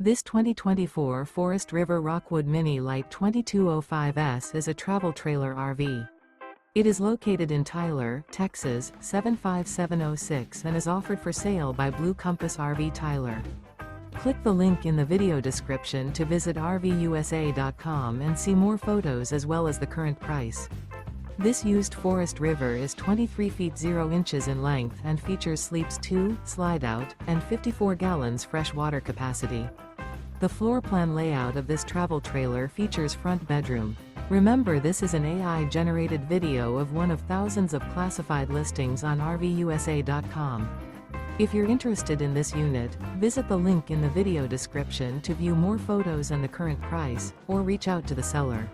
This 2024 Forest River Rockwood Mini Lite 2205S is a travel trailer RV. It is located in Tyler, Texas, 75706 and is offered for sale by Blue Compass RV Tyler. Click the link in the video description to visit RVUSA.com and see more photos as well as the current price. This used Forest River is 23 feet 0 inches in length and features sleeps 2, Slideout, and 54 gallons fresh water capacity. The floor plan layout of this travel trailer features front bedroom. Remember, this is an AI-generated video of one of thousands of classified listings on RVUSA.com. If you're interested in this unit, visit the link in the video description to view more photos and the current price, or reach out to the seller.